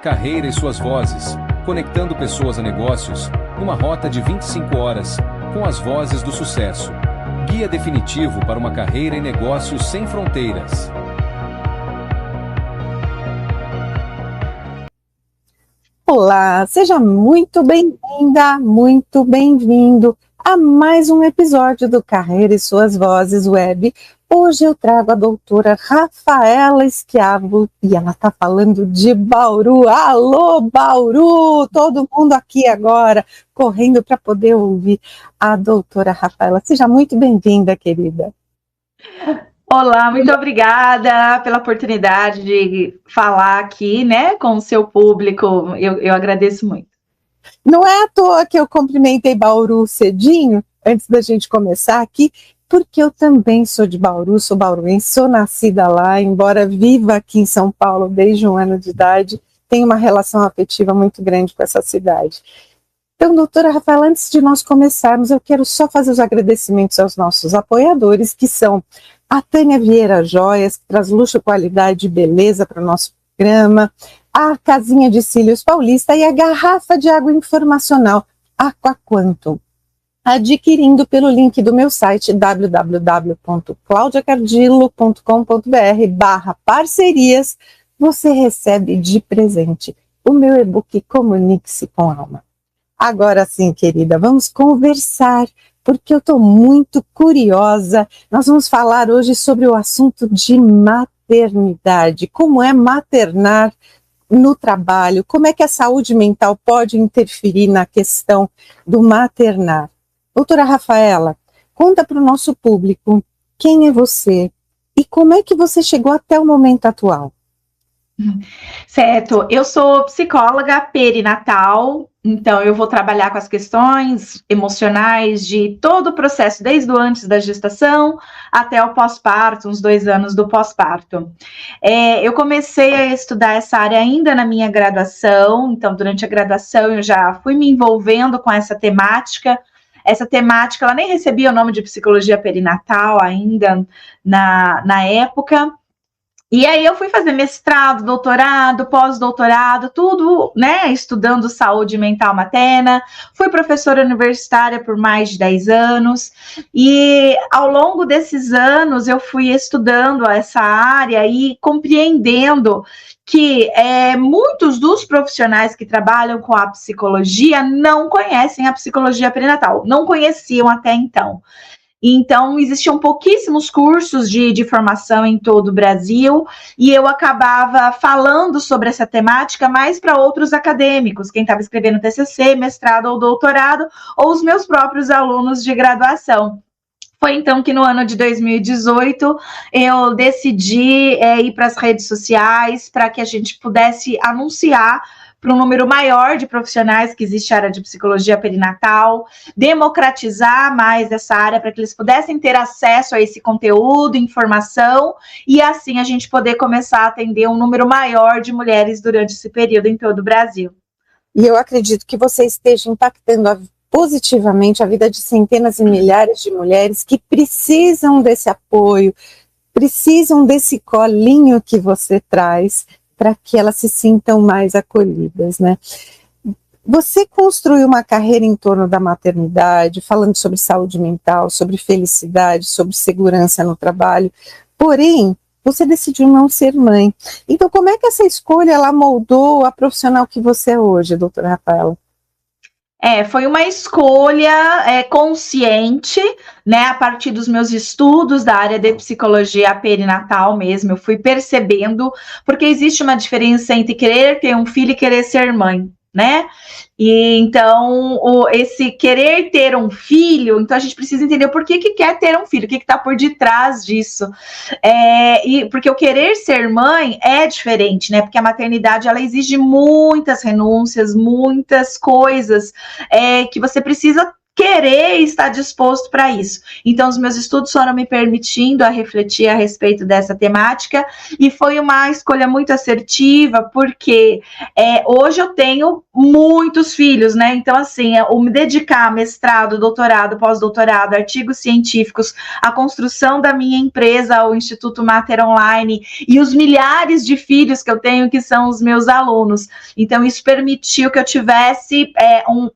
Carreira e suas vozes, conectando pessoas a negócios, numa rota de 25 horas, com as vozes do sucesso. Guia definitivo para uma carreira em negócios sem fronteiras. Olá, seja muito bem-vinda, muito bem-vindo a mais um episódio do Carreira e Suas Vozes Web. Hoje eu trago a doutora Rafaela Schiavo e ela está falando de Bauru. Alô, Bauru! Todo mundo aqui agora correndo para poder ouvir a doutora Rafaela. Seja muito bem-vinda, querida. Olá, muito obrigada pela oportunidade de falar aqui, né, com o seu público. Eu agradeço muito. Não é à toa que eu cumprimentei Bauru cedinho, antes da gente começar aqui, porque eu também sou de Bauru, sou bauruense, sou nascida lá, embora viva aqui em São Paulo desde 1 ano de idade, tenho uma relação afetiva muito grande com essa cidade. Então, doutora Rafaela, antes de nós começarmos, eu quero só fazer os agradecimentos aos nossos apoiadores, que são a Tânia Vieira Joias, que traz luxo, qualidade e beleza para o nosso programa, a Casinha de Cílios Paulista e a garrafa de água informacional Aquaquantum, adquirindo pelo link do meu site www.claudiacardillo.com.br/parcerias, você recebe de presente o meu e-book Comunique-se com Alma. Agora sim, querida, vamos conversar, porque eu estou muito curiosa. Nós vamos falar hoje sobre o assunto de maternidade, como é maternar no trabalho, como é que a saúde mental pode interferir na questão do maternar. Doutora Rafaela, conta para o nosso público quem é você e como é que você chegou até o momento atual. Certo, eu sou psicóloga perinatal, então eu vou trabalhar com as questões emocionais de todo o processo, desde o antes da gestação até o pós-parto, uns 2 anos do pós-parto. Eu comecei a estudar essa área ainda na minha graduação, então durante a graduação eu já fui me envolvendo com essa temática. Essa temática, ela nem recebia o nome de psicologia perinatal ainda na época. E aí eu fui fazer mestrado, doutorado, pós-doutorado, tudo, né, estudando saúde mental materna. Fui professora universitária por mais de 10 anos. E ao longo desses anos eu fui estudando essa área e compreendendo que muitos dos profissionais que trabalham com a psicologia não conhecem a psicologia perinatal, não conheciam até então. Então, existiam pouquíssimos cursos de formação em todo o Brasil, e eu acabava falando sobre essa temática mais para outros acadêmicos, quem estava escrevendo TCC, mestrado ou doutorado, ou os meus próprios alunos de graduação. Foi então que no ano de 2018 eu decidi ir para as redes sociais para que a gente pudesse anunciar para um número maior de profissionais que existe a área de psicologia perinatal, democratizar mais essa área para que eles pudessem ter acesso a esse conteúdo, informação, e assim a gente poder começar a atender um número maior de mulheres durante esse período em todo o Brasil. E eu acredito que você esteja impactando positivamente a vida de centenas e milhares de mulheres que precisam desse apoio, precisam desse colinho que você traz, para que elas se sintam mais acolhidas, né? Você construiu uma carreira em torno da maternidade, falando sobre saúde mental, sobre felicidade, sobre segurança no trabalho, porém, você decidiu não ser mãe. Então, como é que essa escolha ela moldou a profissional que você é hoje, doutora Rafaela? Foi uma escolha consciente, né, a partir dos meus estudos da área de psicologia perinatal mesmo, eu fui percebendo, porque existe uma diferença entre querer ter um filho e querer ser mãe, né? E então, esse querer ter um filho, então a gente precisa entender por que quer ter um filho, o que está por detrás disso. Porque o querer ser mãe é diferente, né? Porque a maternidade, ela exige muitas renúncias, muitas coisas que você precisa querer estar disposto para isso. Então, os meus estudos foram me permitindo a refletir a respeito dessa temática, e foi uma escolha muito assertiva, porque hoje eu tenho muitos filhos, né? Então, assim, o me dedicar a mestrado, doutorado, pós-doutorado, artigos científicos, a construção da minha empresa, o Instituto Mater Online, e os milhares de filhos que eu tenho, que são os meus alunos. Então, isso permitiu que eu tivesse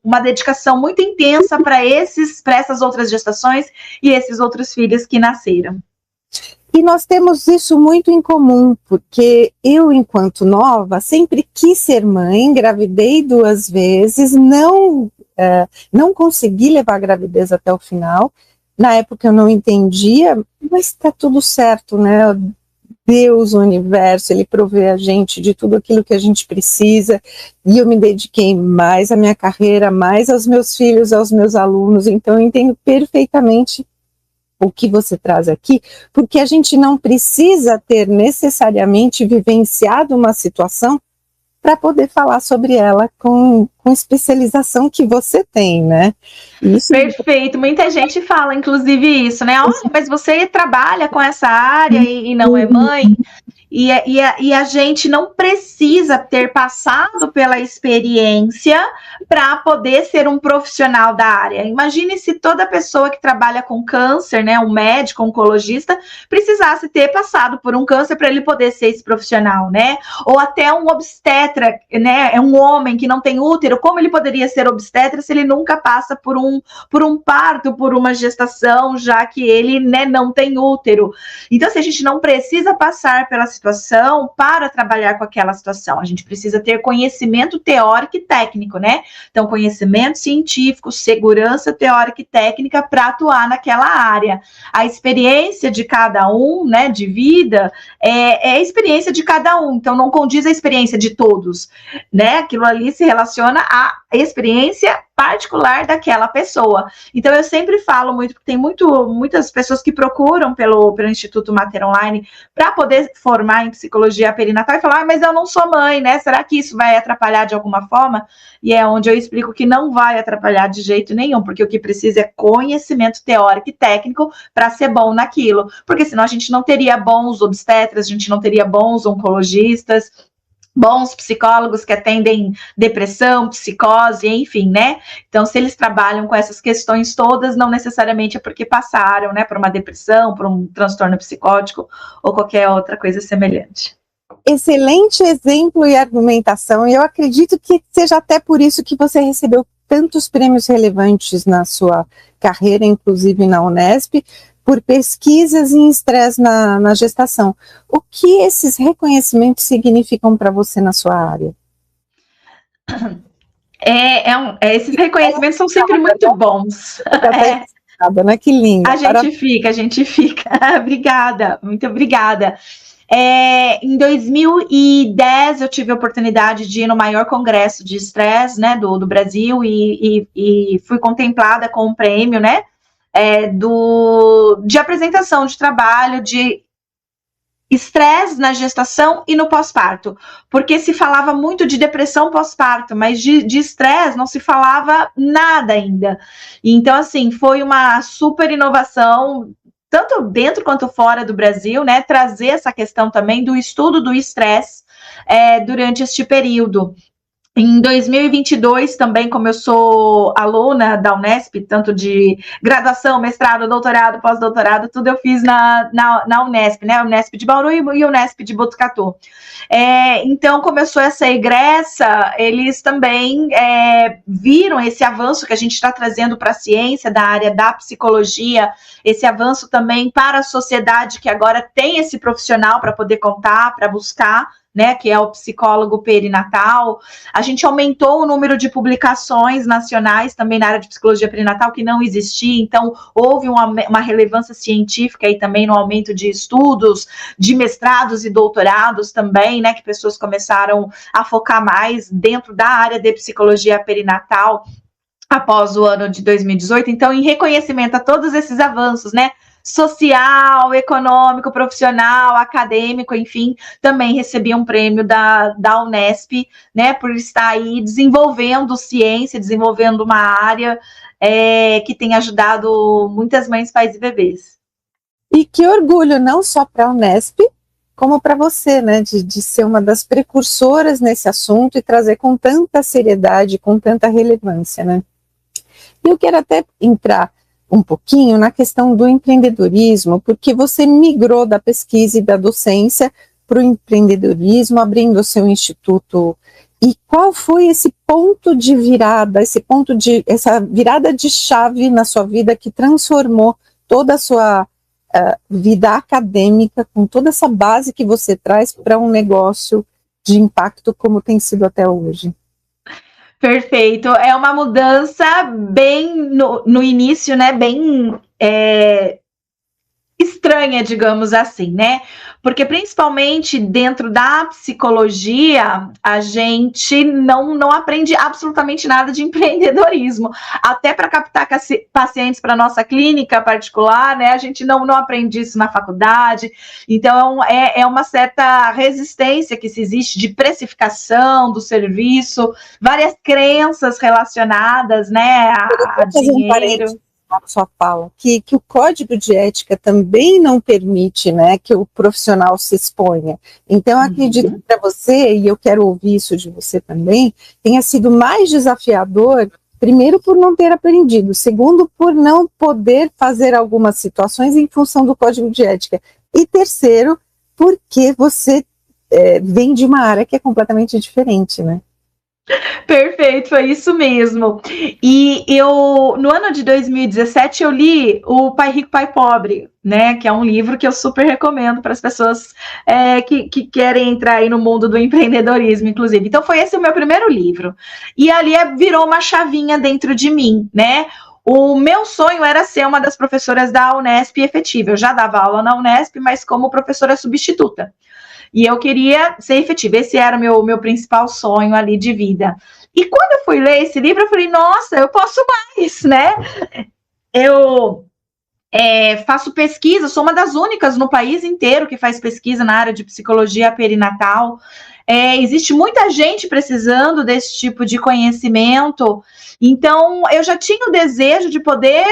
uma dedicação muito intensa para essas outras gestações e esses outros filhos que nasceram. E nós temos isso muito em comum, porque eu, enquanto nova, sempre quis ser mãe, engravidei 2 vezes, não consegui levar a gravidez até o final. Na época eu não entendia, mas está tudo certo, né? Deus, o universo, ele provê a gente de tudo aquilo que a gente precisa, e eu me dediquei mais à minha carreira, mais aos meus filhos, aos meus alunos. Então eu entendo perfeitamente o que você traz aqui, porque a gente não precisa ter necessariamente vivenciado uma situação para poder falar sobre ela com especialização que você tem, né? Isso... Perfeito, muita gente fala, inclusive, isso, né? Oh, mas você trabalha com essa área e não é mãe. E a gente não precisa ter passado pela experiência para poder ser um profissional da área. Imagine se toda pessoa que trabalha com câncer, né, um médico, um oncologista, precisasse ter passado por um câncer para ele poder ser esse profissional, né? Ou até um obstetra, né, é um homem que não tem útero, como ele poderia ser obstetra se ele nunca passa por um parto, por uma gestação, já que ele, né, não tem útero? Então, se a gente não precisa passar pela situação para trabalhar com aquela situação, a gente precisa ter conhecimento teórico e técnico, né? Então, conhecimento científico, segurança teórica e técnica para atuar naquela área. A experiência de cada um, né, de vida, é a experiência de cada um, então não condiz a experiência de todos, né? Aquilo ali se relaciona à experiência particular daquela pessoa. Então, eu sempre falo muito, porque tem muitas pessoas que procuram pelo Instituto Mater Online para poder formar em psicologia perinatal e falar, mas eu não sou mãe, né? Será que isso vai atrapalhar de alguma forma? E é onde eu explico que não vai atrapalhar de jeito nenhum, porque o que precisa é conhecimento teórico e técnico para ser bom naquilo, porque senão a gente não teria bons obstetras, a gente não teria bons oncologistas, bons psicólogos que atendem depressão, psicose, enfim, né? Então, se eles trabalham com essas questões todas, não necessariamente é porque passaram, né, por uma depressão, por um transtorno psicótico ou qualquer outra coisa semelhante. Excelente exemplo e argumentação, e eu acredito que seja até por isso que você recebeu tantos prêmios relevantes na sua carreira, inclusive na Unesp, por pesquisas em estresse na gestação. O que esses reconhecimentos significam para você na sua área? Esses reconhecimentos são sempre muito bons. Né? Que lindo. A gente fica. Obrigada, muito obrigada. Em 2010 eu tive a oportunidade de ir no maior congresso de estresse, né, do Brasil, e fui contemplada com um prêmio, né, de apresentação de trabalho de estresse na gestação e no pós-parto, porque se falava muito de depressão pós-parto, mas de estresse não se falava nada ainda. Então, assim, foi uma super inovação, tanto dentro quanto fora do Brasil, né, trazer essa questão também do estudo do estresse durante este período. Em 2022, também, como eu sou aluna da Unesp, tanto de graduação, mestrado, doutorado, pós-doutorado, tudo eu fiz na Unesp, né? A Unesp de Bauru e a Unesp de Botucatu. Então, começou essa egressa, eles também viram esse avanço que a gente está trazendo para a ciência da área da psicologia, esse avanço também para a sociedade, que agora tem esse profissional para poder contar, para buscar, né, que é o psicólogo perinatal. A gente aumentou o número de publicações nacionais também na área de psicologia perinatal, que não existia, então houve uma relevância científica e também no aumento de estudos, de mestrados e doutorados também, né, que pessoas começaram a focar mais dentro da área de psicologia perinatal após o ano de 2018. Então, em reconhecimento a todos esses avanços, né, social, econômico, profissional, acadêmico, enfim, também recebi um prêmio da Unesp, né, por estar aí desenvolvendo ciência, desenvolvendo uma área que tem ajudado muitas mães, pais e bebês. E que orgulho, não só para a Unesp, como para você, né, de ser uma das precursoras nesse assunto e trazer com tanta seriedade, com tanta relevância, né? Eu quero até entrar um pouquinho na questão do empreendedorismo, porque você migrou da pesquisa e da docência para o empreendedorismo, abrindo o seu instituto. E qual foi esse ponto de virada, essa virada de chave na sua vida que transformou toda a sua vida acadêmica, com toda essa base que você traz para um negócio de impacto como tem sido até hoje? Perfeito. É uma mudança bem no início, né? Bem estranha, digamos assim, né? Porque principalmente dentro da psicologia, a gente não aprende absolutamente nada de empreendedorismo. Até para captar pacientes para nossa clínica particular, né? A gente não aprende isso na faculdade. Então, é uma certa resistência que se existe de precificação do serviço, várias crenças relacionadas, né, a dinheiro. Sua fala, que o código de ética também não permite, né, que o profissional se exponha. Então, eu acredito que para você, e eu quero ouvir isso de você também, tenha sido mais desafiador, primeiro, por não ter aprendido, segundo, por não poder fazer algumas situações em função do código de ética, e terceiro, porque você vem de uma área que é completamente diferente, né? Perfeito, foi isso mesmo. E eu, no ano de 2017, eu li o Pai Rico, Pai Pobre, né? Que é um livro que eu super recomendo para as pessoas que querem entrar aí no mundo do empreendedorismo, inclusive. Então, foi esse o meu primeiro livro. E ali virou uma chavinha dentro de mim, né? O meu sonho era ser uma das professoras da Unesp efetiva. Eu já dava aula na Unesp, mas como professora substituta. E eu queria ser efetiva. Esse era o meu principal sonho ali de vida. E quando eu fui ler esse livro, eu falei, nossa, eu posso mais, né? Eu faço pesquisa, sou uma das únicas no país inteiro que faz pesquisa na área de psicologia perinatal. Existe muita gente precisando desse tipo de conhecimento. Então, eu já tinha o desejo de poder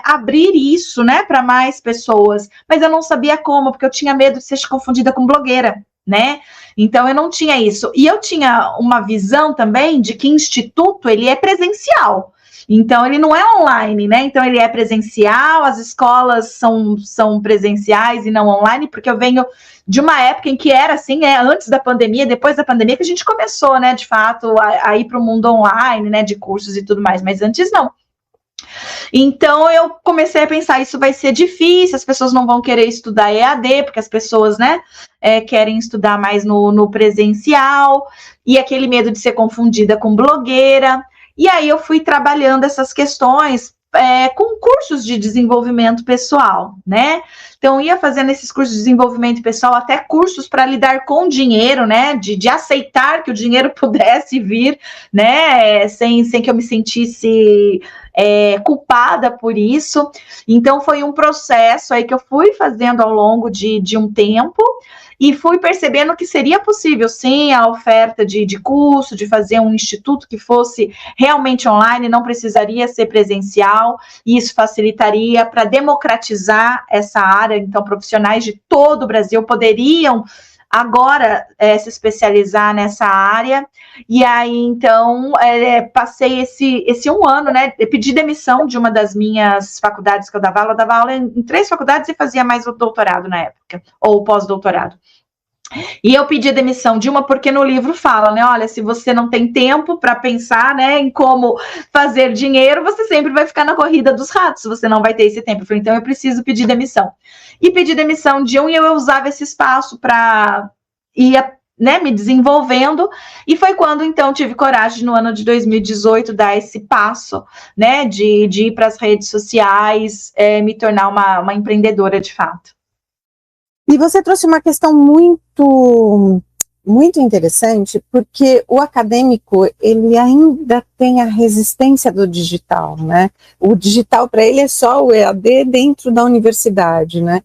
abrir isso, né, para mais pessoas, mas eu não sabia como, porque eu tinha medo de ser confundida com blogueira, né? Então, eu não tinha isso. E eu tinha uma visão também de que instituto, ele é presencial. Então, ele não é online, né? Então, ele é presencial, as escolas são presenciais e não online, porque eu venho de uma época em que era assim, antes da pandemia, depois da pandemia, que a gente começou, né, de fato, a ir para o mundo online, né, de cursos e tudo mais, mas antes não. Então, eu comecei a pensar, isso vai ser difícil, as pessoas não vão querer estudar EAD, porque as pessoas, né, querem estudar mais no presencial, e aquele medo de ser confundida com blogueira. E aí eu fui trabalhando essas questões com cursos de desenvolvimento pessoal, né? Então, ia fazendo esses cursos de desenvolvimento pessoal, até cursos para lidar com dinheiro, né? De aceitar que o dinheiro pudesse vir, né? Sem que eu me sentisse culpada por isso. Então, foi um processo aí que eu fui fazendo ao longo de um tempo, e fui percebendo que seria possível, sim, a oferta de curso, de fazer um instituto que fosse realmente online, não precisaria ser presencial, e isso facilitaria para democratizar essa área. Então, profissionais de todo o Brasil poderiam agora se especializar nessa área. E aí, então, passei esse um ano, né? Pedi demissão de uma das minhas faculdades que eu dava aula em 3 faculdades e fazia mais o doutorado na época, ou pós-doutorado. E eu pedi demissão de uma porque no livro fala, né? Olha, se você não tem tempo para pensar, né, em como fazer dinheiro, você sempre vai ficar na corrida dos ratos, você não vai ter esse tempo. Eu falei, então eu preciso pedir demissão. E pedi demissão de um, e eu usava esse espaço para ir, né, me desenvolvendo, e foi quando então tive coragem, no ano de 2018, dar esse passo, né, de ir para as redes sociais, me tornar uma empreendedora de fato. E você trouxe uma questão muito, muito interessante, porque o acadêmico, ele ainda tem a resistência do digital, né? O digital para ele é só o EAD dentro da universidade, né?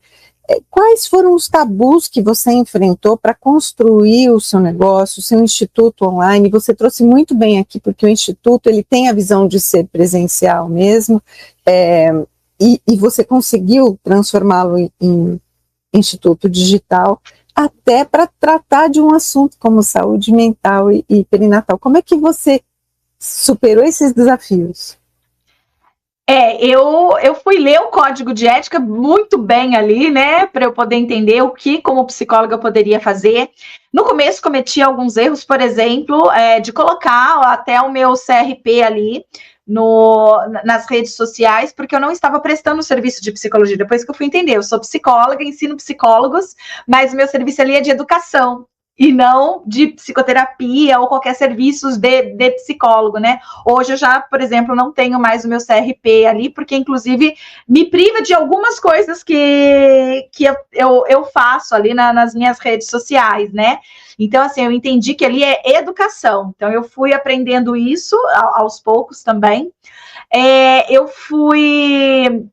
Quais foram os tabus que você enfrentou para construir o seu negócio, o seu instituto online? Você trouxe muito bem aqui, porque o instituto ele tem a visão de ser presencial mesmo, e você conseguiu transformá-lo em instituto digital, até para tratar de um assunto como saúde mental e perinatal. Como é que você superou esses desafios? Eu fui ler o código de ética muito bem ali, né, para eu poder entender o que, como psicóloga, eu poderia fazer. No começo, cometi alguns erros, por exemplo, de colocar até o meu CRP ali nas redes sociais, porque eu não estava prestando serviço de psicologia. Depois que eu fui entender, eu sou psicóloga, ensino psicólogos, mas o meu serviço ali é de educação, e não de psicoterapia ou qualquer serviço de psicólogo, né? Hoje eu já, por exemplo, não tenho mais o meu CRP ali, porque inclusive me priva de algumas coisas que eu faço ali nas minhas redes sociais, né? Então, assim, eu entendi que ali é educação. Então, eu fui aprendendo isso aos poucos também. Eu fui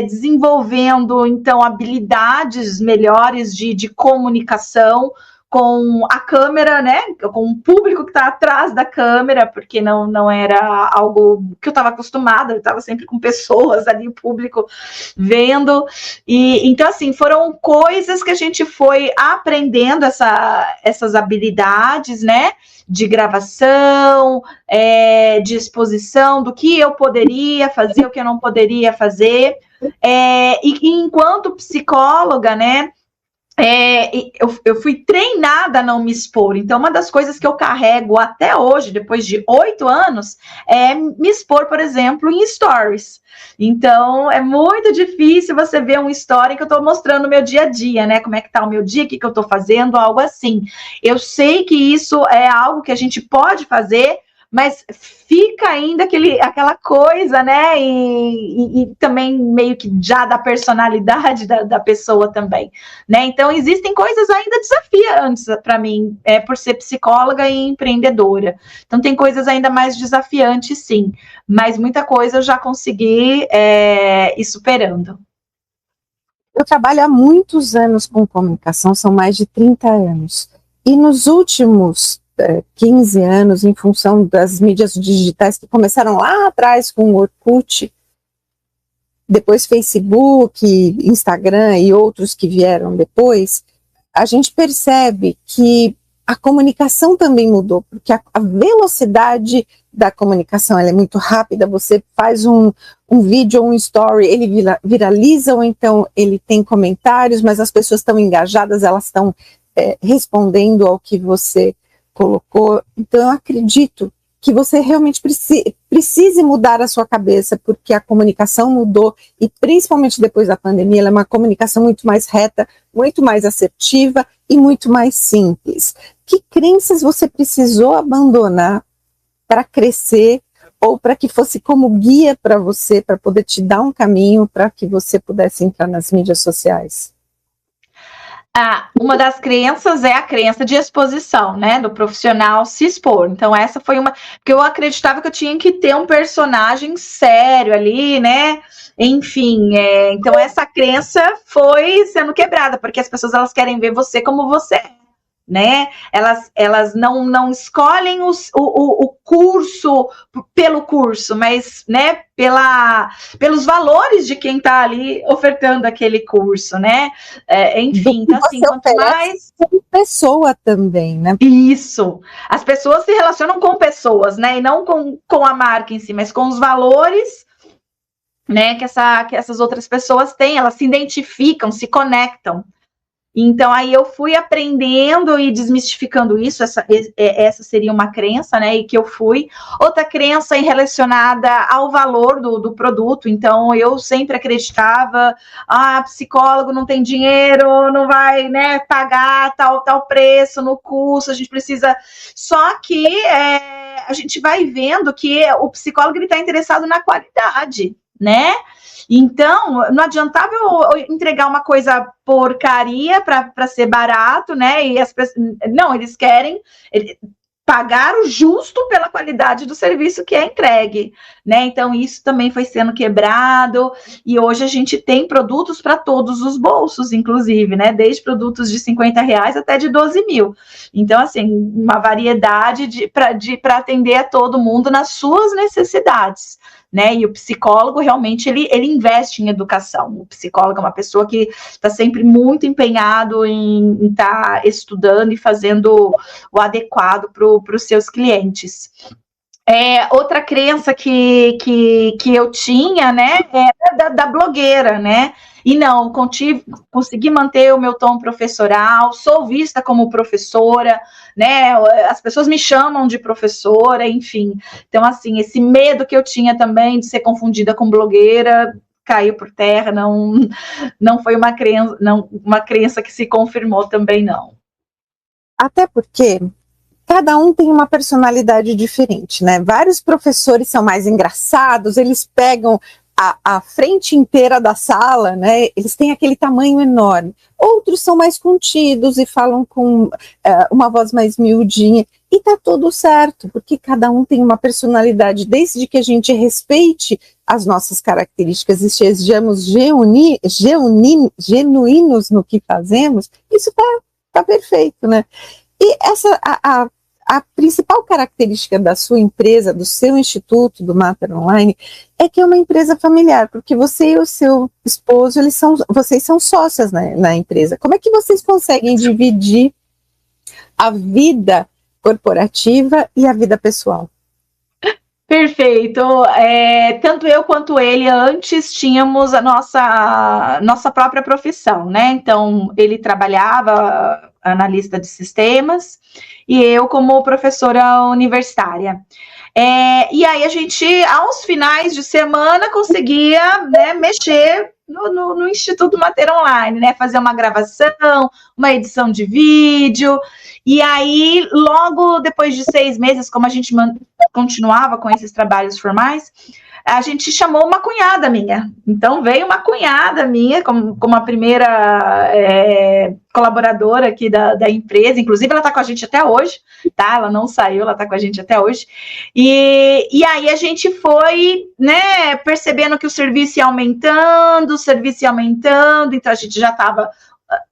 desenvolvendo, então, habilidades melhores de comunicação, com a câmera, né, com o público que está atrás da câmera, porque não era algo que eu estava acostumada, eu estava sempre com pessoas ali, o público vendo, e então, assim, foram coisas que a gente foi aprendendo essas habilidades, né, de gravação, de exposição, do que eu poderia fazer, o que eu não poderia fazer, e enquanto psicóloga, né, eu fui treinada a não me expor. Então, uma das coisas que eu carrego até hoje, depois de 8 anos, é me expor, por exemplo, em stories. Então, é muito difícil você ver um story que eu estou mostrando o meu dia a dia, né? Como é que tá o meu dia, o que eu estou fazendo, algo assim. Eu sei que isso é algo que a gente pode fazer, mas fica ainda aquela coisa, né, e também meio que já da personalidade da pessoa também, né, então existem coisas ainda desafiantes para mim, por ser psicóloga e empreendedora, então tem coisas ainda mais desafiantes, sim, mas muita coisa eu já consegui ir superando. Eu trabalho há muitos anos com comunicação, são mais de 30 anos, e nos últimos 15 anos, em função das mídias digitais que começaram lá atrás com o Orkut, depois Facebook, Instagram e outros que vieram depois, a gente percebe que a comunicação também mudou, porque a velocidade da comunicação ela é muito rápida, você faz um vídeo ou um story, ele viraliza, ou então ele tem comentários, mas as pessoas estão engajadas, elas estão respondendo ao que você colocou. Então eu acredito que você realmente precise mudar a sua cabeça, porque a comunicação mudou, e principalmente depois da pandemia, ela é uma comunicação muito mais reta, muito mais assertiva e muito mais simples. Que crenças você precisou abandonar para crescer, ou para que fosse como guia para você, para poder te dar um caminho para que você pudesse entrar nas mídias sociais? Uma das crenças é a crença de exposição, né, do profissional se expor. Então essa foi uma, porque eu acreditava que eu tinha que ter um personagem sério ali, né, enfim, então essa crença foi sendo quebrada, porque as pessoas elas querem ver você como você é, né, elas não escolhem o curso pelo curso, mas, né, pelos valores de quem está ali ofertando aquele curso, né, enfim, então assim, quanto mais... Como pessoa também, né? Isso, as pessoas se relacionam com pessoas, né, e não com a marca em si, mas com os valores, né, que essas outras pessoas têm, elas se identificam, se conectam. Então, aí eu fui aprendendo e desmistificando isso, essa seria uma crença, né, e que eu fui. Outra crença relacionada ao valor do produto, então eu sempre acreditava, psicólogo não tem dinheiro, não vai, né, pagar tal preço no curso, a gente precisa... Só que a gente vai vendo que o psicólogo ele está interessado na qualidade, né? Então, não adiantava eu entregar uma coisa porcaria para ser barato, né? E as pessoas, não, eles querem pagar o justo pela qualidade do serviço que é entregue, né? Então, isso também foi sendo quebrado, e hoje a gente tem produtos para todos os bolsos, inclusive, né? Desde produtos de R$ 50 até de 12 mil. Então, assim, uma variedade para atender a todo mundo nas suas necessidades, né? E o psicólogo realmente ele investe em educação. O psicólogo é uma pessoa que está sempre muito empenhado em estar estudando e fazendo o adequado para os seus clientes. Outra crença que eu tinha, né, era da blogueira, né? E não, consegui manter o meu tom professoral, sou vista como professora, né? As pessoas me chamam de professora, enfim. Então, assim, esse medo que eu tinha também de ser confundida com blogueira caiu por terra, não foi uma crença que se confirmou também, não. Até porque cada um tem uma personalidade diferente, né? Vários professores são mais engraçados, eles pegam a frente inteira da sala, né? Eles têm aquele tamanho enorme. Outros são mais contidos e falam com uma voz mais miudinha. E tá tudo certo, porque cada um tem uma personalidade, desde que a gente respeite as nossas características e sejamos genuínos no que fazemos, isso tá perfeito, né? E essa a principal característica da sua empresa, do seu instituto, do Mater Online, é que é uma empresa familiar, porque você e o seu esposo, vocês são sócias na empresa. Como é que vocês conseguem dividir a vida corporativa e a vida pessoal? Perfeito. Tanto eu quanto ele antes tínhamos a nossa própria profissão, né? Então, ele trabalhava analista de sistemas e eu como professora universitária. E aí a gente, aos finais de semana, conseguia, né, mexer no Instituto Mater Online, né? Fazer uma gravação, uma edição de vídeo. E aí, logo depois de 6 meses, como a gente continuava com esses trabalhos formais, a gente chamou uma cunhada minha. Então, veio uma cunhada minha, como a primeira colaboradora aqui da empresa. Inclusive, ela está com a gente até hoje, tá? Ela não saiu, ela está com a gente até hoje. E aí, a gente foi, né, percebendo que o serviço ia aumentando, então a gente já estava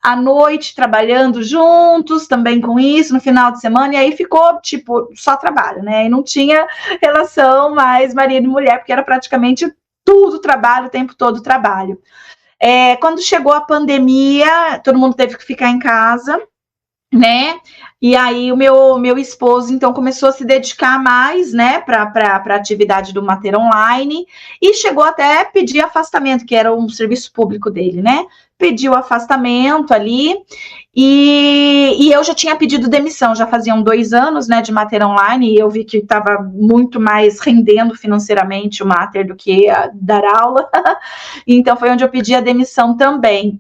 à noite trabalhando juntos também com isso, no final de semana, e aí ficou, tipo, só trabalho, né? E não tinha relação mais marido e mulher, porque era praticamente tudo trabalho, o tempo todo trabalho. Quando chegou a pandemia, todo mundo teve que ficar em casa, né? E aí o meu esposo, então, começou a se dedicar mais, né, para a atividade do Mater Online, e chegou até a pedir afastamento, que era um serviço público dele, né? Pediu afastamento ali, e eu já tinha pedido demissão, já faziam 2 anos, né, de Mater Online, e eu vi que estava muito mais rendendo financeiramente o Mater do que dar aula, então foi onde eu pedi a demissão também.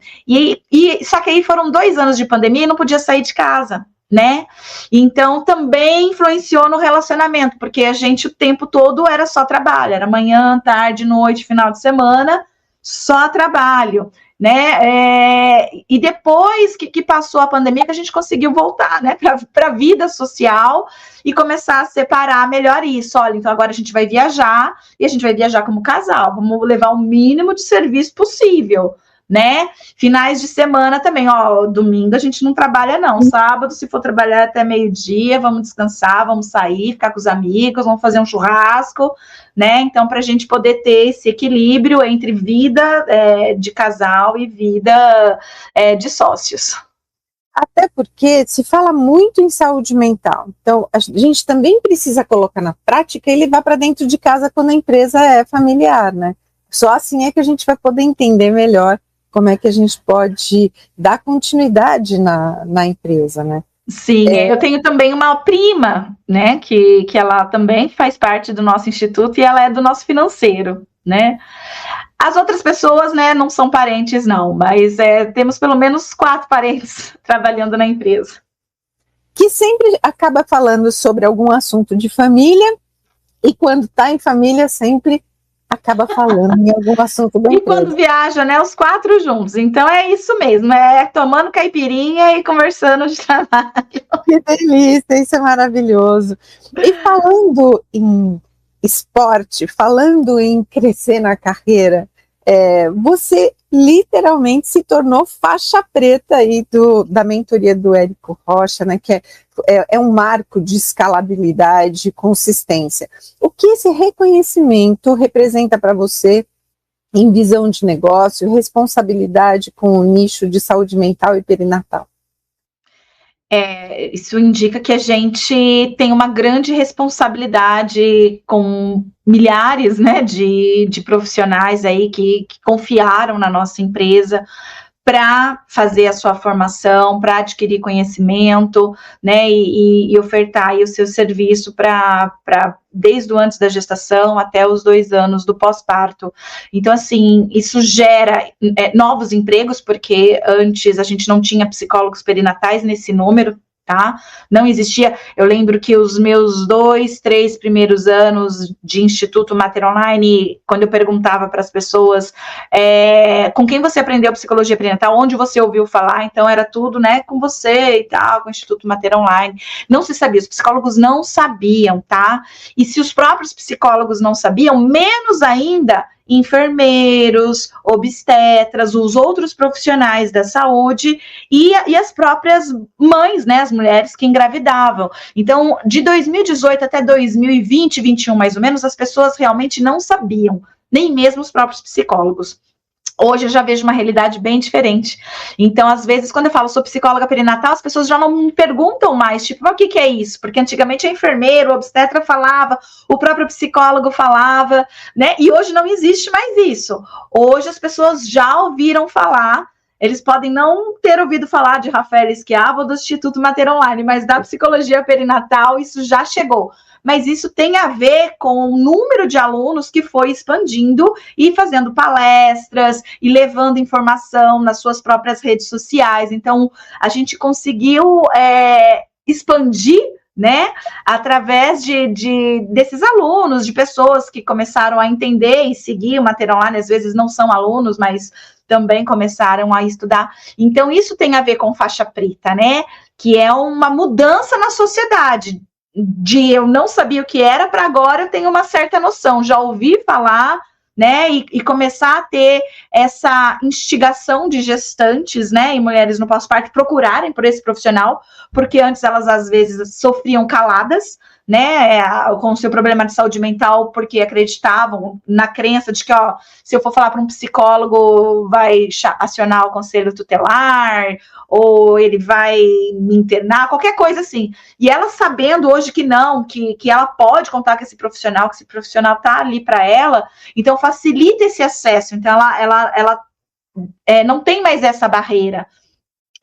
Só que aí foram 2 anos de pandemia e não podia sair de casa, né? Então também influenciou no relacionamento, porque a gente o tempo todo era só trabalho, era manhã, tarde, noite, final de semana, só trabalho, né? E depois que passou a pandemia, que a gente conseguiu voltar, né, para a vida social e começar a separar melhor isso. Olha, então agora a gente vai viajar, e a gente vai viajar como casal, vamos levar o mínimo de serviço possível, né? Finais de semana também, domingo a gente não trabalha não, sábado se for trabalhar até meio-dia, vamos descansar, vamos sair, ficar com os amigos, vamos fazer um churrasco, né? Então, para a gente poder ter esse equilíbrio entre vida de casal e vida de sócios. Até porque se fala muito em saúde mental, então a gente também precisa colocar na prática e levar para dentro de casa quando a empresa é familiar, né? Só assim é que a gente vai poder entender melhor como é que a gente pode dar continuidade na empresa, né? Sim, eu tenho também uma prima, né, que ela também faz parte do nosso instituto e ela é do nosso financeiro, né? As outras pessoas, né, não são parentes, não, mas temos pelo menos 4 parentes trabalhando na empresa. Que sempre acaba falando sobre algum assunto de família, e quando está em família sempre acaba falando em algum assunto da E empresa. quando viaja, né, os 4 juntos. Então é isso mesmo, é tomando caipirinha e conversando de trabalho. Que delícia, isso é maravilhoso. E falando em esporte, falando em crescer na carreira, você literalmente se tornou faixa preta aí da mentoria do Érico Rocha, né, que é um marco de escalabilidade e consistência. O que esse reconhecimento representa para você em visão de negócio, responsabilidade com o nicho de saúde mental e perinatal? Isso indica que a gente tem uma grande responsabilidade com milhares, né, de profissionais aí que confiaram na nossa empresa para fazer a sua formação, para adquirir conhecimento, né, e ofertar aí o seu serviço para desde o antes da gestação até os 2 anos do pós-parto. Então, assim, isso gera novos empregos, porque antes a gente não tinha psicólogos perinatais nesse número, tá? Não existia. Eu lembro que os meus 2, 3 primeiros anos de Instituto Mater Online, quando eu perguntava para as pessoas com quem você aprendeu psicologia perinatal, onde você ouviu falar, então era tudo, né, com você e tal, com o Instituto Mater Online. Não se sabia, os psicólogos não sabiam, tá? E se os próprios psicólogos não sabiam, menos ainda enfermeiros, obstetras, os outros profissionais da saúde e as próprias mães, né, as mulheres que engravidavam. Então, de 2018 até 2020, 2021 mais ou menos, as pessoas realmente não sabiam, nem mesmo os próprios psicólogos. Hoje eu já vejo uma realidade bem diferente. Então, às vezes, quando eu falo sou psicóloga perinatal, as pessoas já não me perguntam mais, tipo, o que é isso? Porque antigamente a enfermeira, o obstetra falava, o próprio psicólogo falava, né? E hoje não existe mais isso. Hoje as pessoas já ouviram falar, eles podem não ter ouvido falar de Rafael Schiavo ou do Instituto Mater Online, mas da psicologia perinatal isso já chegou. Mas isso tem a ver com o número de alunos que foi expandindo e fazendo palestras e levando informação nas suas próprias redes sociais. Então, a gente conseguiu expandir, né, através desses alunos, de pessoas que começaram a entender e seguir o Mater Online, às vezes não são alunos, mas também começaram a estudar. Então, isso tem a ver com faixa preta, né, que é uma mudança na sociedade, de eu não sabia o que era, para agora eu tenho uma certa noção, já ouvi falar, né, e começar a ter essa instigação de gestantes, né, e mulheres no pós-parto procurarem por esse profissional, porque antes elas às vezes sofriam caladas, né, com o seu problema de saúde mental, porque acreditavam na crença de que, ó, se eu for falar para um psicólogo, vai acionar o conselho tutelar, ou ele vai me internar, qualquer coisa assim. E ela sabendo hoje que não, que ela pode contar com esse profissional, que esse profissional tá ali para ela, então facilita esse acesso. Então ela não tem mais essa barreira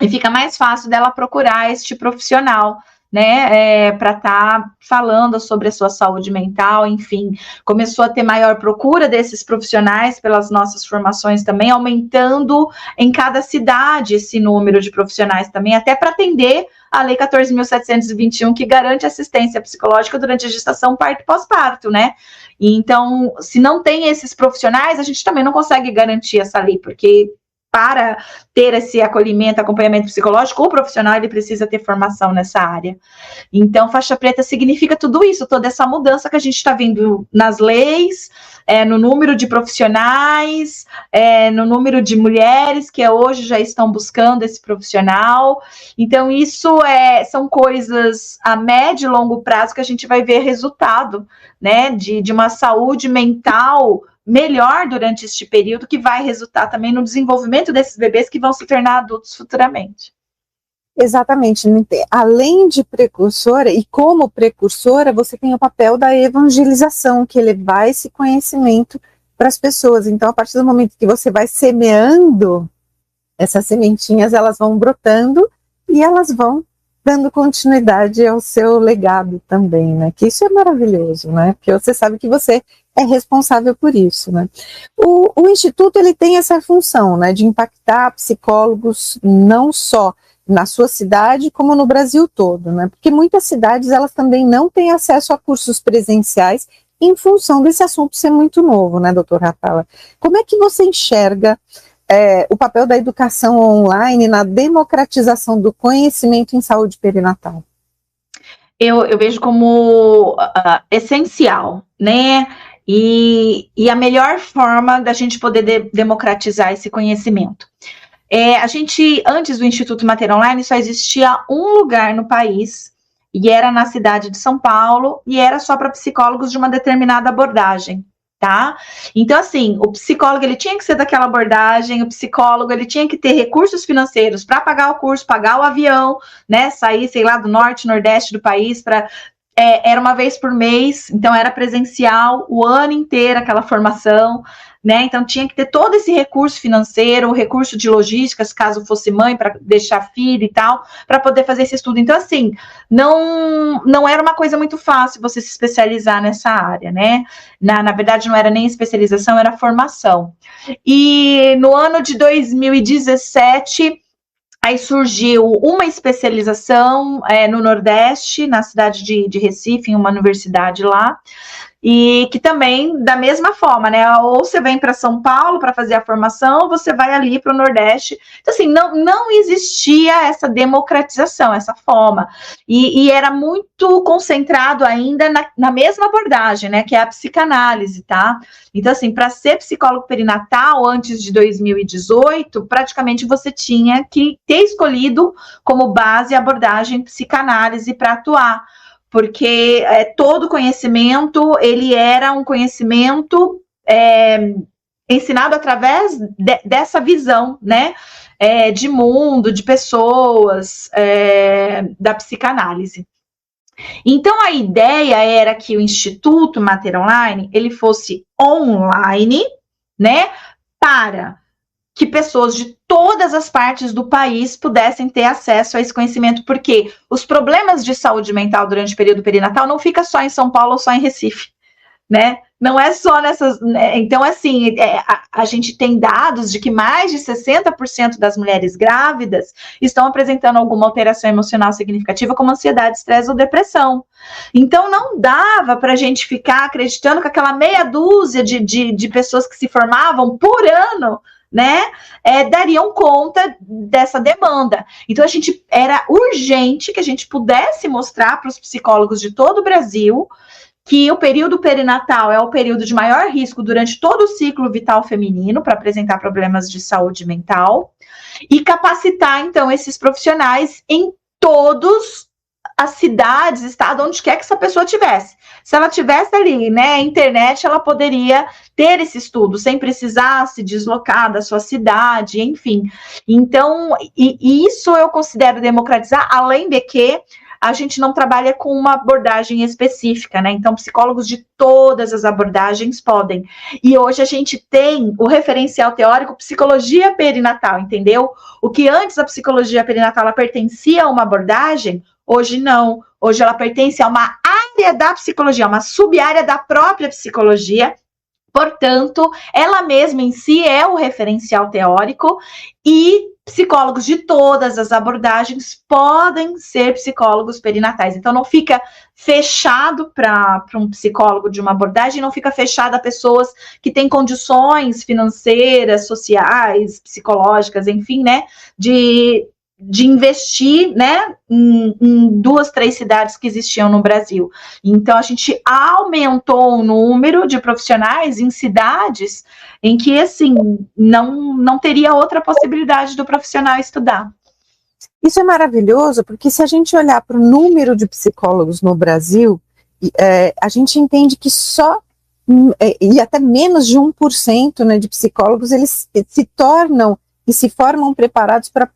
e fica mais fácil dela procurar este profissional, né, para estar falando sobre a sua saúde mental, enfim, começou a ter maior procura desses profissionais pelas nossas formações também, aumentando em cada cidade esse número de profissionais também, até para atender a Lei 14.721, que garante assistência psicológica durante a gestação, parto e pós-parto, né? E então, se não tem esses profissionais, a gente também não consegue garantir essa lei, porque para ter esse acolhimento, acompanhamento psicológico, o profissional ele precisa ter formação nessa área. Então, faixa preta significa tudo isso, toda essa mudança que a gente está vendo nas leis, no número de profissionais, no número de mulheres que hoje já estão buscando esse profissional. Então, isso são coisas a médio e longo prazo que a gente vai ver resultado, né, de uma saúde mental melhor durante este período, que vai resultar também no desenvolvimento desses bebês que vão se tornar adultos futuramente. Exatamente. Além de precursora, e como precursora, você tem o papel da evangelização, que é levar esse conhecimento para as pessoas. Então, a partir do momento que você vai semeando, essas sementinhas, elas vão brotando e elas vão dando continuidade ao seu legado também, né? Que isso é maravilhoso, né? Porque você sabe que você é responsável por isso, né? O Instituto, ele tem essa função, né? De impactar psicólogos não só na sua cidade, como no Brasil todo, né? Porque muitas cidades, elas também não têm acesso a cursos presenciais, em função desse assunto ser muito novo, né, doutora Atala? Como é que você enxerga o papel da educação online na democratização do conhecimento em saúde perinatal? Eu vejo como essencial, né? E a melhor forma da gente poder democratizar esse conhecimento. A gente, antes do Instituto Mater Online, só existia um lugar no país, e era na cidade de São Paulo, e era só para psicólogos de uma determinada abordagem, tá? Então, assim, o psicólogo, ele tinha que ser daquela abordagem, o psicólogo, ele tinha que ter recursos financeiros para pagar o curso, pagar o avião, né, sair, sei lá, do norte, nordeste do país, era uma vez por mês, então era presencial o ano inteiro aquela formação, né? Então tinha que ter todo esse recurso financeiro, o recurso de logística, caso fosse mãe, para deixar filho e tal, para poder fazer esse estudo. Então, assim, não era uma coisa muito fácil você se especializar nessa área, né? Na verdade, não era nem especialização, era formação. E no ano de 2017, aí surgiu uma especialização no Nordeste, na cidade de Recife, em uma universidade lá, e que também, da mesma forma, né? Ou você vem para São Paulo para fazer a formação, ou você vai ali para o Nordeste. Então, assim, não existia essa democratização, essa forma. E era muito concentrado ainda na mesma abordagem, né? Que é a psicanálise, tá? Então, assim, para ser psicólogo perinatal, antes de 2018, praticamente você tinha que ter escolhido como base a abordagem psicanálise para atuar. Porque todo conhecimento, ele era um conhecimento ensinado através dessa visão, né, de mundo, de pessoas, da psicanálise. Então, a ideia era que o Instituto Mater Online, ele fosse online, né, para que pessoas de todas as partes do país pudessem ter acesso a esse conhecimento, porque os problemas de saúde mental durante o período perinatal não fica só em São Paulo ou só em Recife, né? Não é só nessas... Né? Então, assim, a gente tem dados de que mais de 60% das mulheres grávidas estão apresentando alguma alteração emocional significativa, como ansiedade, estresse ou depressão. Então, não dava para a gente ficar acreditando que aquela meia dúzia de pessoas que se formavam por ano, né, dariam conta dessa demanda. Então, era urgente que a gente pudesse mostrar para os psicólogos de todo o Brasil que o período perinatal é o período de maior risco durante todo o ciclo vital feminino para apresentar problemas de saúde mental e capacitar, então, esses profissionais em todos as cidades, estado, onde quer que essa pessoa tivesse. Se ela tivesse ali, né, internet, ela poderia ter esse estudo, sem precisar se deslocar da sua cidade, enfim. Então, isso eu considero democratizar, além de que a gente não trabalha com uma abordagem específica, né? Então, psicólogos de todas as abordagens podem. E hoje a gente tem o referencial teórico psicologia perinatal, entendeu? O que antes a psicologia perinatal ela pertencia a uma abordagem, hoje não. Hoje ela pertence a uma área da psicologia, uma sub-área da própria psicologia. Portanto, ela mesma em si é o referencial teórico e psicólogos de todas as abordagens podem ser psicólogos perinatais. Então, não fica fechado para um psicólogo de uma abordagem, não fica fechado a pessoas que têm condições financeiras, sociais, psicológicas, enfim, né, de investir, né, em 2, 3 cidades que existiam no Brasil. Então, a gente aumentou o número de profissionais em cidades em que, assim, não teria outra possibilidade do profissional estudar. Isso é maravilhoso, porque se a gente olhar para o número de psicólogos no Brasil, a gente entende que só, e até menos de 1%, né, de psicólogos, eles se tornam e se formam preparados para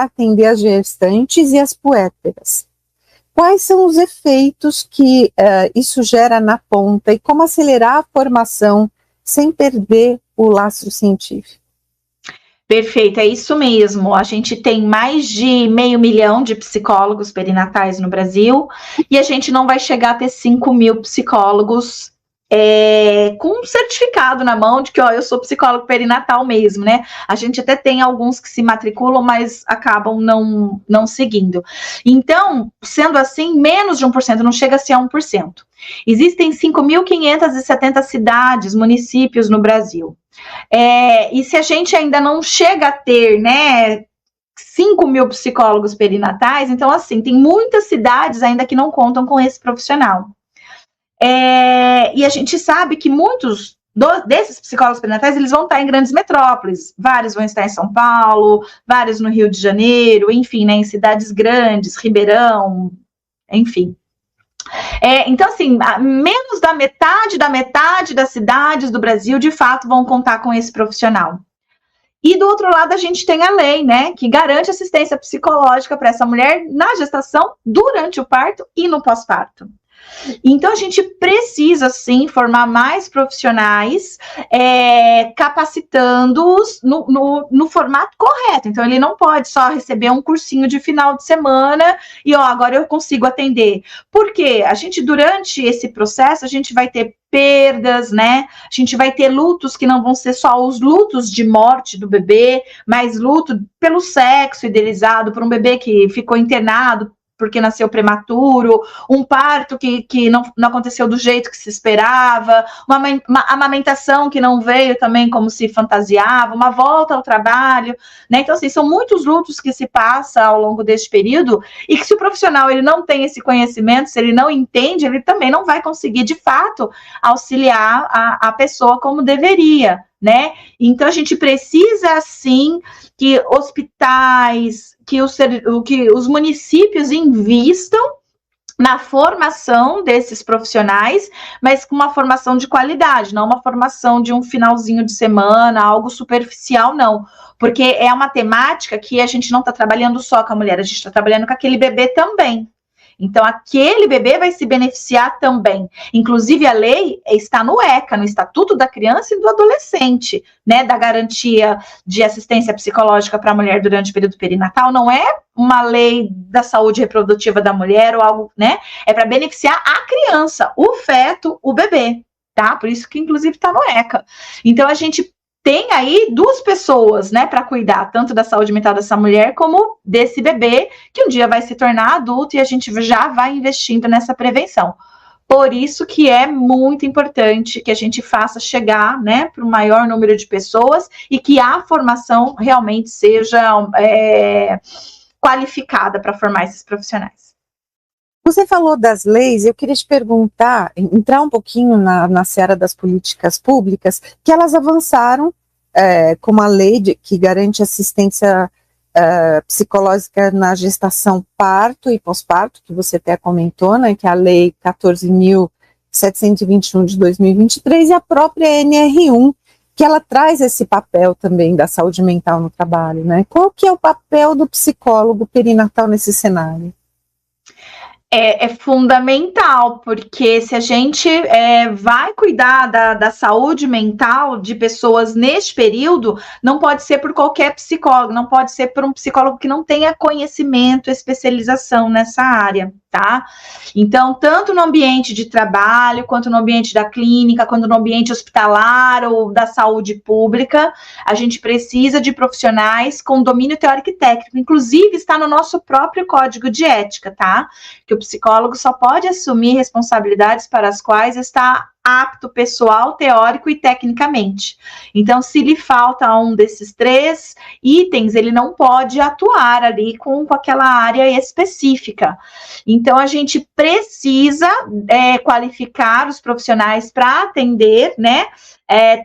atender as gestantes e as puérperas. Quais são os efeitos que isso gera na ponta e como acelerar a formação sem perder o lastro científico? Perfeito, é isso mesmo. A gente tem mais de 500 mil de psicólogos perinatais no Brasil e a gente não vai chegar a ter 5 mil psicólogos com um certificado na mão de que, ó, eu sou psicólogo perinatal mesmo, né? A gente até tem alguns que se matriculam, mas acabam não seguindo. Então, sendo assim, menos de 1%, não chega a ser 1%. Existem 5.570 cidades, municípios no Brasil. E se a gente ainda não chega a ter, né, 5.000 psicólogos perinatais, então, assim, tem muitas cidades ainda que não contam com esse profissional. E a gente sabe que muitos desses psicólogos perinatais, eles vão estar em grandes metrópoles, vários vão estar em São Paulo, vários no Rio de Janeiro, enfim, né, em cidades grandes, Ribeirão, enfim. Então, assim, menos da metade das cidades do Brasil, de fato, vão contar com esse profissional. E do outro lado, a gente tem a lei, né, que garante assistência psicológica para essa mulher na gestação, durante o parto e no pós-parto. Então, a gente precisa, sim, formar mais profissionais, capacitando-os no formato correto. Então, ele não pode só receber um cursinho de final de semana e, agora eu consigo atender. Porque a gente, durante esse processo, a gente vai ter perdas, né? A gente vai ter lutos que não vão ser só os lutos de morte do bebê, mas luto pelo sexo idealizado, por um bebê que ficou internado porque nasceu prematuro, um parto que não aconteceu do jeito que se esperava, uma amamentação que não veio também como se fantasiava, uma volta ao trabalho, né? Então, assim, são muitos lutos que se passa ao longo deste período e que se o profissional ele não tem esse conhecimento, se ele não entende, ele também não vai conseguir, de fato, auxiliar a pessoa como deveria, né? Então, a gente precisa, sim, que hospitais, que os municípios invistam na formação desses profissionais, mas com uma formação de qualidade, não uma formação de um finalzinho de semana, algo superficial, não. Porque é uma temática que a gente não está trabalhando só com a mulher, a gente está trabalhando com aquele bebê também. Então, aquele bebê vai se beneficiar também. Inclusive, a lei está no ECA, no Estatuto da Criança e do Adolescente, né, da garantia de assistência psicológica para a mulher durante o período perinatal. Não é uma lei da saúde reprodutiva da mulher ou algo, né? É para beneficiar a criança, o feto, o bebê, tá? Por isso que, inclusive, está no ECA. Então, a gente tem aí duas pessoas, né, para cuidar tanto da saúde mental dessa mulher como desse bebê, que um dia vai se tornar adulto e a gente já vai investindo nessa prevenção. Por isso que é muito importante que a gente faça chegar, né, para o maior número de pessoas e que a formação realmente seja qualificada para formar esses profissionais. Você falou das leis, eu queria te perguntar, entrar um pouquinho na seara das políticas públicas, que elas avançaram, como a lei que garante assistência psicológica na gestação, parto e pós-parto, que você até comentou, né, que é a lei 14.721 de 2023, e a própria NR1, que ela traz esse papel também da saúde mental no trabalho, né? Qual que é o papel do psicólogo perinatal nesse cenário? É fundamental, porque se a gente vai cuidar da saúde mental de pessoas neste período, não pode ser por qualquer psicólogo, não pode ser por um psicólogo que não tenha conhecimento, especialização nessa área, tá? Então, tanto no ambiente de trabalho, quanto no ambiente da clínica, quanto no ambiente hospitalar ou da saúde pública, a gente precisa de profissionais com domínio teórico e técnico, inclusive está no nosso próprio código de ética, tá? Que o psicólogo só pode assumir responsabilidades para as quais está apto pessoal, teórico e tecnicamente. Então, se lhe falta um desses 3 itens, ele não pode atuar ali com aquela área específica. Então, a gente precisa qualificar os profissionais para atender, né,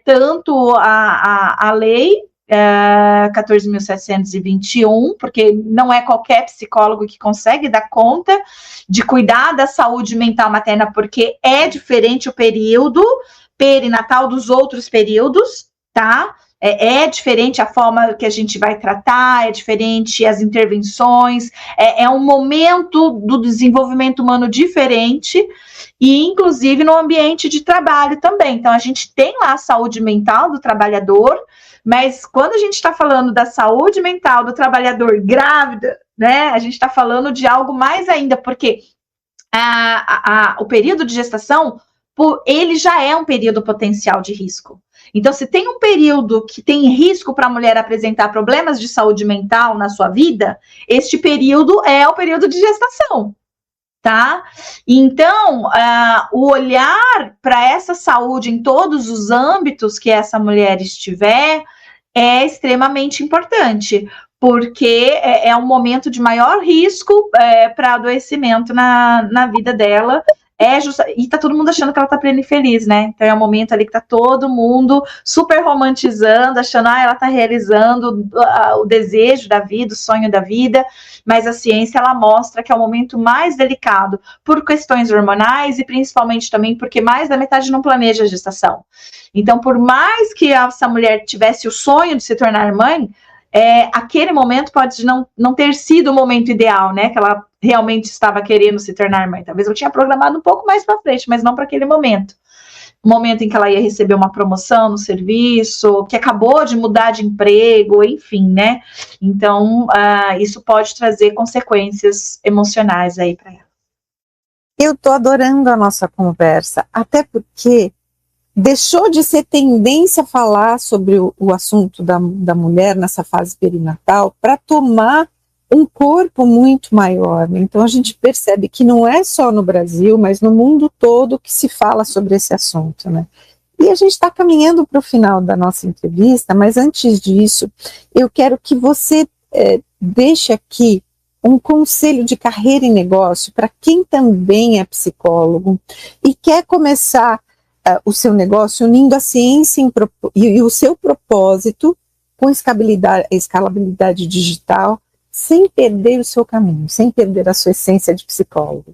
tanto a lei 14.721, porque não é qualquer psicólogo que consegue dar conta de cuidar da saúde mental materna, porque é diferente o período perinatal dos outros períodos, tá? É diferente a forma que a gente vai tratar, é diferente as intervenções, é um momento do desenvolvimento humano diferente, e inclusive no ambiente de trabalho também. Então, a gente tem lá a saúde mental do trabalhador, mas quando a gente está falando da saúde mental do trabalhador grávida, né, a gente está falando de algo mais ainda, porque o período de gestação ele já é um período potencial de risco. Então, se tem um período que tem risco para a mulher apresentar problemas de saúde mental na sua vida, este período é o período de gestação, tá? Então, o olhar para essa saúde em todos os âmbitos que essa mulher estiver é extremamente importante, porque é um momento de maior risco para adoecimento na vida dela. E tá todo mundo achando que ela tá plena e feliz, né? Então é um momento ali que tá todo mundo super romantizando, achando, ela tá realizando o desejo da vida, o sonho da vida, mas a ciência, ela mostra que é o momento mais delicado por questões hormonais e principalmente também porque mais da metade não planeja a gestação. Então, por mais que essa mulher tivesse o sonho de se tornar mãe, aquele momento pode não ter sido o momento ideal, né? Que ela realmente estava querendo se tornar mãe. Talvez eu tinha programado um pouco mais para frente, mas não para aquele momento. O momento em que ela ia receber uma promoção no serviço, que acabou de mudar de emprego, enfim, né? Então, isso pode trazer consequências emocionais aí para ela. Eu tô adorando a nossa conversa, até porque deixou de ser tendência a falar sobre o assunto da mulher nessa fase perinatal para tomar um corpo muito maior, né? Então a gente percebe que não é só no Brasil, mas no mundo todo que se fala sobre esse assunto, né? E a gente está caminhando para o final da nossa entrevista, mas antes disso, eu quero que você deixe aqui um conselho de carreira e negócio para quem também é psicólogo e quer começar o seu negócio unindo a ciência e o seu propósito com escalabilidade digital, sem perder o seu caminho, sem perder a sua essência de psicólogo.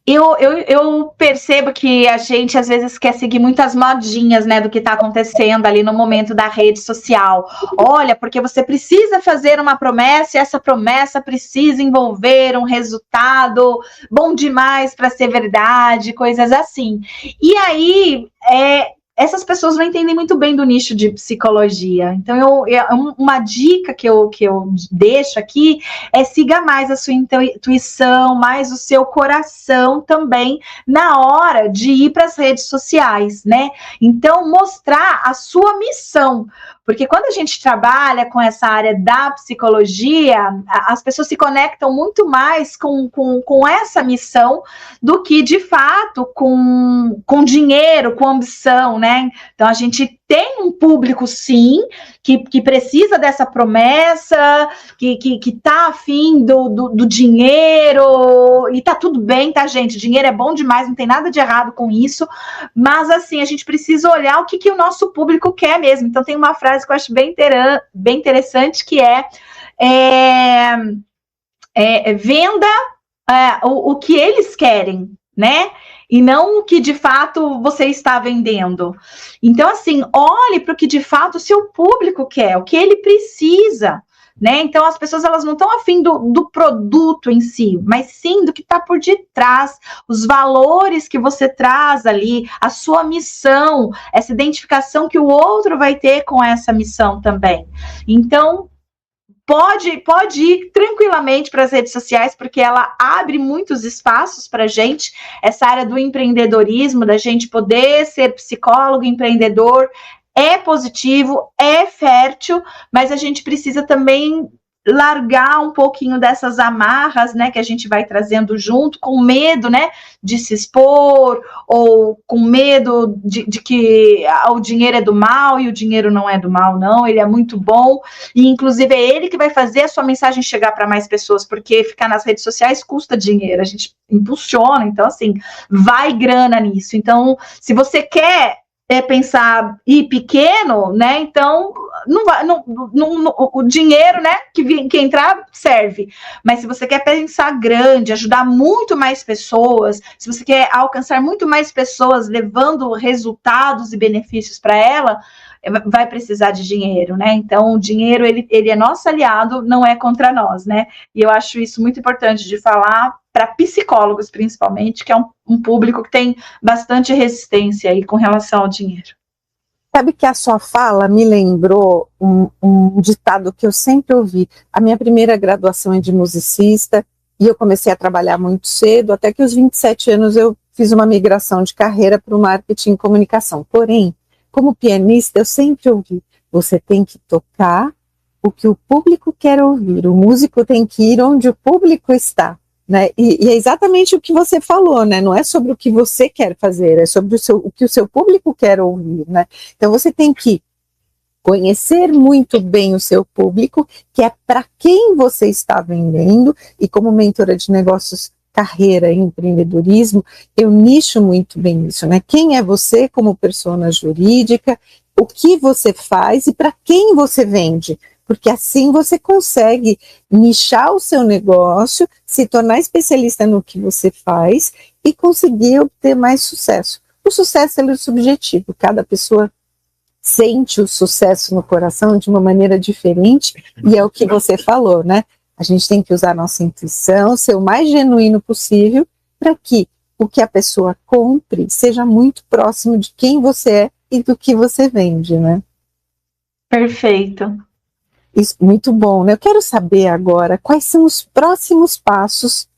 Eu percebo que a gente às vezes quer seguir muitas modinhas, né, do que está acontecendo ali no momento da rede social. Olha, porque você precisa fazer uma promessa e essa promessa precisa envolver um resultado bom demais para ser verdade, coisas assim. E aí, essas pessoas não entendem muito bem do nicho de psicologia. Então, uma dica que eu deixo aqui é siga mais a sua intuição, mais o seu coração também na hora de ir para as redes sociais, né? Então, mostrar a sua missão. Porque quando a gente trabalha com essa área da psicologia, as pessoas se conectam muito mais com essa missão do que, de fato, com dinheiro, com ambição, né? Então, a gente tem um público, sim, que precisa dessa promessa, que tá afim do dinheiro, e tá tudo bem, tá, gente? Dinheiro é bom demais, não tem nada de errado com isso, mas, assim, a gente precisa olhar o que o nosso público quer mesmo. Então, tem uma frase que eu acho bem interessante, que venda o que eles querem, né? E não o que de fato você está vendendo. Então, assim, olhe para o que de fato o seu público quer, o que ele precisa, né? Então, as pessoas, elas não estão afim do produto em si, mas sim do que está por detrás, os valores que você traz ali, a sua missão, essa identificação que o outro vai ter com essa missão também. Então, pode ir tranquilamente para as redes sociais, porque ela abre muitos espaços para a gente, essa área do empreendedorismo, da gente poder ser psicólogo, empreendedor, é positivo, é fértil, mas a gente precisa também largar um pouquinho dessas amarras, né, que a gente vai trazendo junto, com medo, né, de se expor, ou com medo de que o dinheiro é do mal, e o dinheiro não é do mal, não, ele é muito bom, e inclusive é ele que vai fazer a sua mensagem chegar para mais pessoas, porque ficar nas redes sociais custa dinheiro, a gente impulsiona, então assim, vai grana nisso. Então, se você quer pensar ir pequeno, né? Então o dinheiro, né, que entrar serve. Mas se você quer pensar grande, ajudar muito mais pessoas, se você quer alcançar muito mais pessoas, levando resultados e benefícios para ela, vai precisar de dinheiro, né? Então o dinheiro ele é nosso aliado, não é contra nós, né? E eu acho isso muito importante de falar para psicólogos, principalmente, que é um público que tem bastante resistência aí com relação ao dinheiro. Sabe que a sua fala me lembrou um ditado que eu sempre ouvi. A minha primeira graduação é de musicista e eu comecei a trabalhar muito cedo, até que aos 27 anos eu fiz uma migração de carreira para o marketing e comunicação. Porém, como pianista, eu sempre ouvi, você tem que tocar o que o público quer ouvir, o músico tem que ir onde o público está, né? E é exatamente o que você falou, né? Não é sobre o que você quer fazer, é sobre o que o seu público quer ouvir, né? Então você tem que conhecer muito bem o seu público, que é para quem você está vendendo, e como mentora de negócios, carreira e empreendedorismo, eu nicho muito bem isso, né? Quem é você como persona jurídica, o que você faz e para quem você vende, porque assim você consegue nichar o seu negócio, se tornar especialista no que você faz e conseguir obter mais sucesso. O sucesso é subjetivo, cada pessoa sente o sucesso no coração de uma maneira diferente, e é o que você falou, né? A gente tem que usar a nossa intuição, ser o mais genuíno possível, para que o que a pessoa compre seja muito próximo de quem você é e do que você vende, né? Perfeito. Isso, muito bom, né? Eu quero saber agora quais são os próximos passos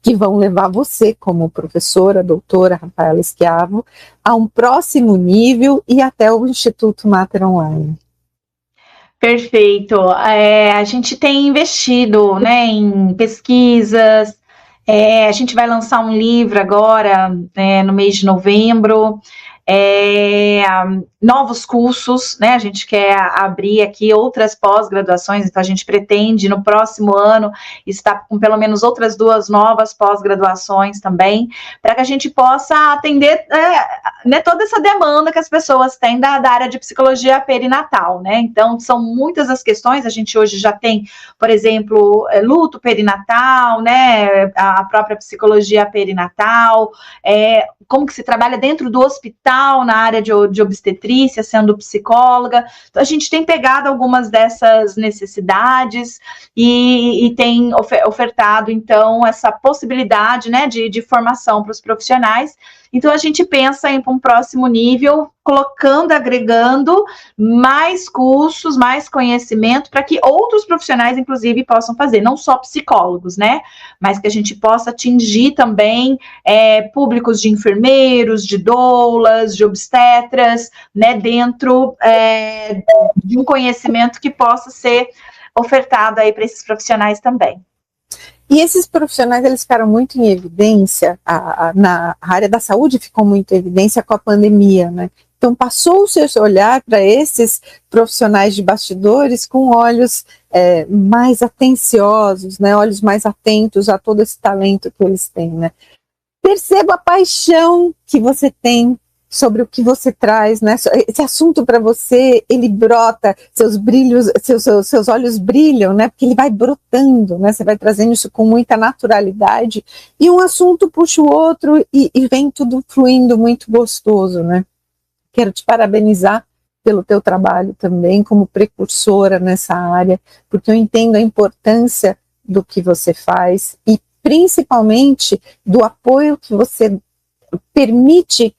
que vão levar você, como professora, doutora Rafaela Schiavo, a um próximo nível e até o Instituto Mater Online. Perfeito. A gente tem investido, né, em pesquisas, a gente vai lançar um livro agora, no mês de novembro, novos cursos, né? A gente quer abrir aqui outras pós-graduações, então a gente pretende no próximo ano estar com pelo menos outras 2 novas pós-graduações também, para que a gente possa atender né, toda essa demanda que as pessoas têm da área de psicologia perinatal, né? Então são muitas as questões, a gente hoje já tem, por exemplo, luto perinatal, né? A própria psicologia perinatal, como que se trabalha dentro do hospital na área de obstetrícia, sendo psicóloga. Então, a gente tem pegado algumas dessas necessidades e tem ofertado, então, essa possibilidade, né, de formação para os profissionais. Então, a gente pensa em um próximo nível, colocando, agregando mais cursos, mais conhecimento, para que outros profissionais, inclusive, possam fazer, não só psicólogos, né, mas que a gente possa atingir também públicos de enfermeiros, de doulas, de obstetras, né, dentro de um conhecimento que possa ser ofertado aí para esses profissionais também. E esses profissionais, eles ficaram muito em evidência, na área da saúde ficou muito em evidência com a pandemia, né? Então passou-se a olhar para esses profissionais de bastidores com olhos mais atenciosos, né? Olhos mais atentos a todo esse talento que eles têm, né? Perceba a paixão que você tem sobre o que você traz, né? Esse assunto para você, ele brota, seus olhos brilham, né? Porque ele vai brotando, né? Você vai trazendo isso com muita naturalidade e um assunto puxa o outro e vem tudo fluindo muito gostoso, né? Quero te parabenizar pelo teu trabalho também como precursora nessa área, porque eu entendo a importância do que você faz e principalmente do apoio que você permite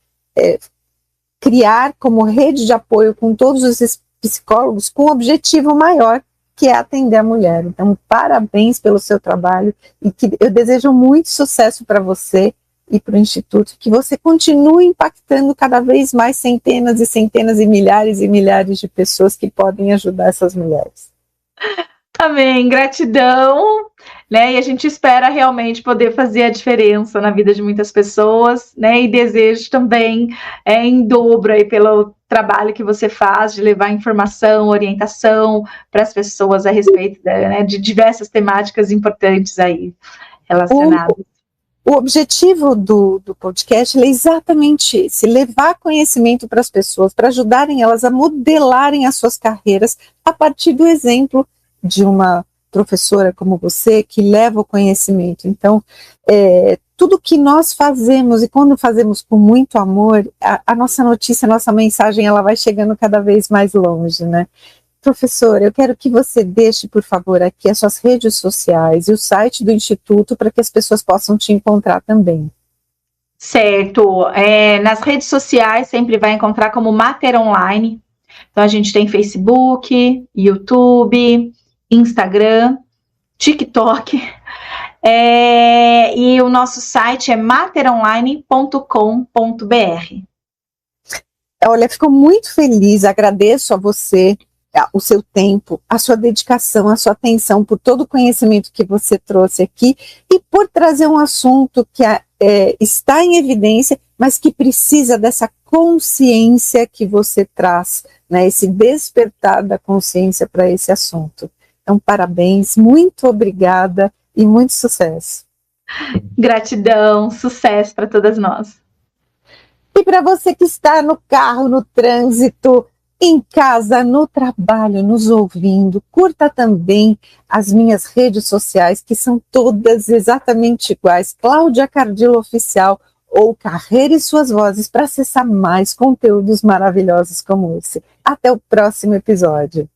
criar como rede de apoio com todos os psicólogos com um objetivo maior, que é atender a mulher. Então, parabéns pelo seu trabalho e que eu desejo muito sucesso para você e para o Instituto, que você continue impactando cada vez mais centenas e milhares de pessoas que podem ajudar essas mulheres. Amém, gratidão, né? E a gente espera realmente poder fazer a diferença na vida de muitas pessoas, né? E desejo também em dobro aí pelo trabalho que você faz de levar informação, orientação para as pessoas a respeito de diversas temáticas importantes aí relacionadas. O objetivo do podcast é exatamente esse, levar conhecimento para as pessoas, para ajudarem elas a modelarem as suas carreiras a partir do exemplo de uma professora como você, que leva o conhecimento. Então, tudo que nós fazemos, e quando fazemos com muito amor, a nossa notícia, a nossa mensagem, ela vai chegando cada vez mais longe, né? Professora, eu quero que você deixe, por favor, aqui as suas redes sociais e o site do Instituto para que as pessoas possam te encontrar também. Certo. Nas redes sociais sempre vai encontrar como Mater Online. Então, a gente tem Facebook, YouTube, Instagram, TikTok. E o nosso site é materonline.com.br. Olha, fico muito feliz, agradeço a você o seu tempo, a sua dedicação, a sua atenção por todo o conhecimento que você trouxe aqui e por trazer um assunto que está em evidência, mas que precisa dessa consciência que você traz, né, esse despertar da consciência para esse assunto. Então, parabéns, muito obrigada e muito sucesso. Gratidão, sucesso para todas nós. E para você que está no carro, no trânsito, em casa, no trabalho, nos ouvindo, curta também as minhas redes sociais, que são todas exatamente iguais, Cláudia Cardillo Oficial ou Carreira e Suas Vozes, para acessar mais conteúdos maravilhosos como esse. Até o próximo episódio.